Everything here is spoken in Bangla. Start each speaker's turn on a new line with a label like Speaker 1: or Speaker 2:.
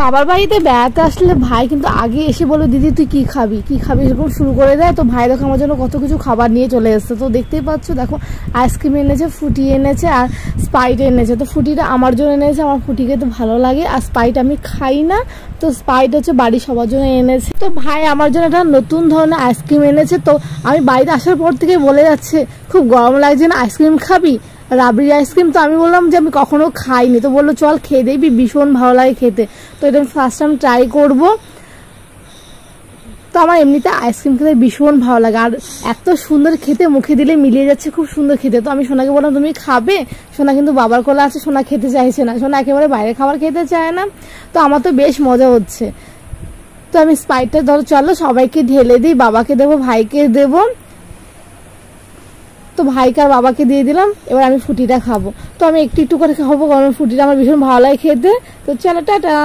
Speaker 1: বাবার বাড়িতে বেড়াতে আসলে ভাই কিন্তু আগে এসে বলে দিদি তুই কি খাবি এরকম শুরু করে দেয়। তো ভাই দেখো আমার জন্য কত কিছু খাবার নিয়ে চলে এসছে। তো দেখতেই পাচ্ছ, দেখো আইসক্রিম এনেছে, ফুটি এনেছে আর স্প্রাইট এনেছে। তো ফুটিটা আমার জন্য এনেছে, আমার ফুটিকে তো ভালো লাগে, আর স্প্রাইট আমি খাই না, তো স্প্রাইট হচ্ছে বাড়ির সবার জন্য এনেছে। তো ভাই আমার জন্য একটা নতুন ধরনের আইসক্রিম এনেছে। তো আমি বাড়িতে আসার পর থেকে বলে যাচ্ছে খুব গরম লাগছে না, আইসক্রিম খাবি, রাবড়ি আইসক্রিম। তো আমি বললাম যে আমি কখনো খাইনি, তো বললো চল খেয়ে দেখবি, ভীষণ ভালো লাগে খেতে। তো এটা ফার্স্ট টাইম ট্রাই করব। তো আমার এমনিতে আইসক্রিম খেতে ভীষণ ভালো লাগে, আর এত সুন্দর খেতে, মুখে দিলে মিলিয়ে যাচ্ছে, খুব সুন্দর খেতে। তো আমি সোনাকে বললাম তুমি খাবে, সোনা কিন্তু বাবার কোলে আছে, সোনা খেতে চাইছে না, সোনা একেবারে বাইরে খাবার খেতে চায় না। তো আমার তো বেশ মজা হচ্ছে। তো আমি স্প্রাইটটা ধরো চলো সবাইকে ঢেলে দিই, বাবাকে দেবো, ভাইকে দেবো। তো ভাইকে আর বাবাকে দিয়ে দিলাম, এবার আমি ফুটিটা খাবো। তো আমি একটু একটু করে খাবো, কারণ ফুটিটা আমার ভীষণ ভালো লাগে খেতে। তো চলো টাটা।